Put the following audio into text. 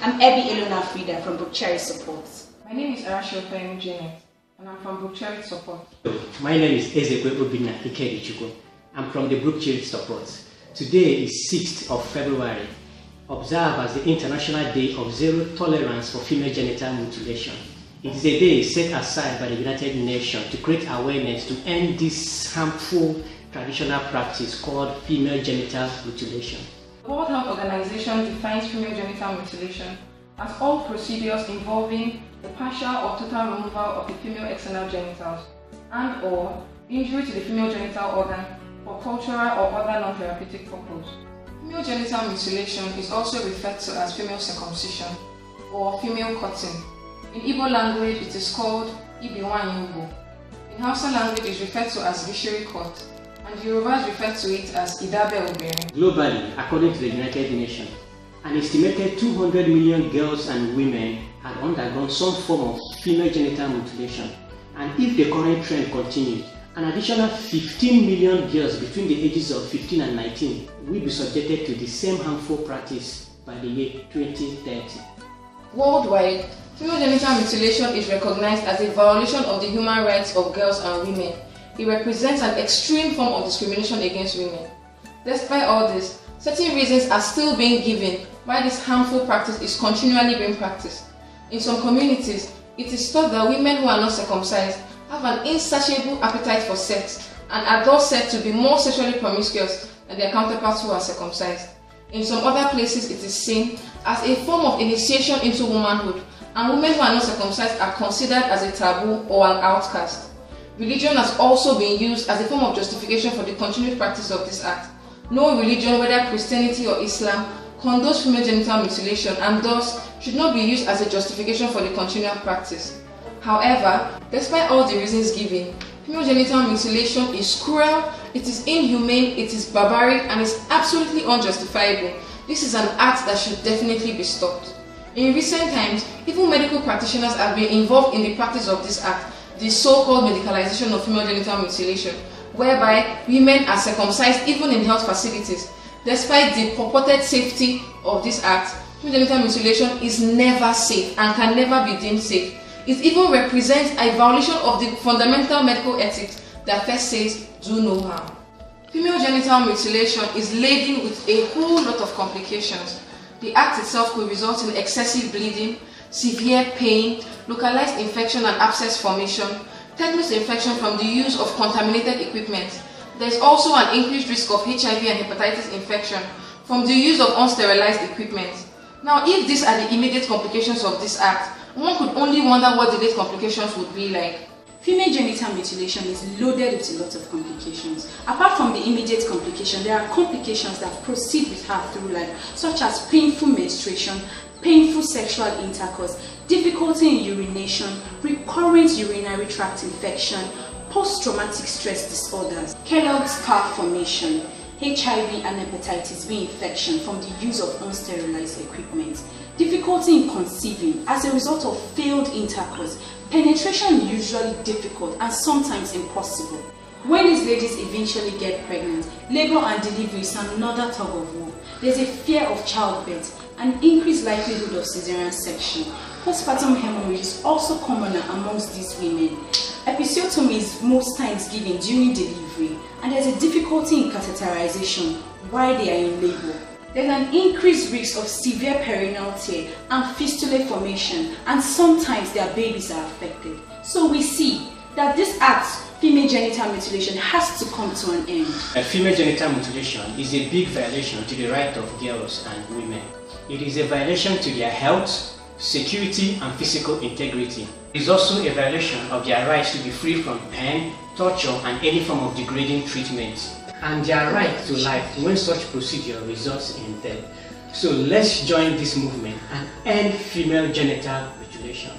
I'm Abby Elona Frida from Brook Cherry Support. My name is Arashio Femi Janet, and I'm from Brook Cherry Support. My name is Ezekwe Obina Ikedichukwu. I'm from the Brook Cherry Support. Today is 6th of February, observed as the International Day of Zero Tolerance for Female Genital Mutilation. It is a day set aside by the United Nations to create awareness to end this harmful traditional practice called female genital mutilation. The World Health Organization defines female genital mutilation as all procedures involving the partial or total removal of the female external genitals and/or injury to the female genital organ for cultural or other non-therapeutic purpose. Female genital mutilation is also referred to as female circumcision or female cutting. In Igbo language, it is called Ibiwanyugo. In Hausa language, it is referred to as visheri cut, and Yorubas refer to it as Idabe Obere. Globally, according to the United Nations, an estimated 200 million girls and women had undergone some form of female genital mutilation, and if the current trend continues, an additional 15 million girls between the ages of 15 and 19 will be subjected to the same harmful practice by the year 2030. Worldwide, female genital mutilation is recognized as a violation of the human rights of girls and women. It represents an extreme form of discrimination against women. Despite all this, certain reasons are still being given why this harmful practice is continually being practiced. In some communities, it is thought that women who are not circumcised have an insatiable appetite for sex and are thus said to be more sexually promiscuous than their counterparts who are circumcised. In some other places, it is seen as a form of initiation into womanhood, and women who are not circumcised are considered as a taboo or an outcast. Religion has also been used as a form of justification for the continued practice of this act. No religion, whether Christianity or Islam, condones female genital mutilation and thus should not be used as a justification for the continual practice. However, despite all the reasons given, female genital mutilation is cruel, it is inhumane, it is barbaric, and is absolutely unjustifiable. This is an act that should definitely be stopped. In recent times, even medical practitioners have been involved in the practice of this act, the so-called medicalization of female genital mutilation, whereby women are circumcised even in health facilities. Despite the purported safety of this act, female genital mutilation is never safe and can never be deemed safe. It even represents a violation of the fundamental medical ethics that first says, do no harm. Female genital mutilation is laden with a whole lot of complications. The act itself could result in excessive bleeding, severe pain, localized infection and abscess formation, tetanus infection from the use of contaminated equipment. There is also an increased risk of HIV and hepatitis infection from the use of unsterilized equipment. Now, if these are the immediate complications of this act, one could only wonder what the late complications would be like. Female genital mutilation is loaded with a lot of complications. Apart from the immediate complication, there are complications that proceed with her through life, such as painful menstruation, painful sexual intercourse, difficulty in urination, recurrent urinary tract infection, post-traumatic stress disorders, keloid scar formation, HIV and hepatitis B infection from the use of unsterilized equipment, difficulty in conceiving as a result of failed intercourse. Penetration is usually difficult and sometimes impossible. When these ladies eventually get pregnant, labor and delivery is another tug of war. There's a fear of childbirth, an increased likelihood of cesarean section. Postpartum hemorrhage is also commoner amongst these women. Episiotomy is most times given during delivery, and there's a difficulty in catheterization while they are in labor. There's an increased risk of severe perineal tear and fistulae formation, and sometimes their babies are affected. So we see that this act, female genital mutilation, has to come to an end. Female genital mutilation is a big violation to the right of girls and women. It is a violation to their health, security and physical integrity. It is also a violation of their rights to be free from pain, torture and any form of degrading treatment, and their right to life when such procedure results in death. So let's join this movement and end female genital mutilation.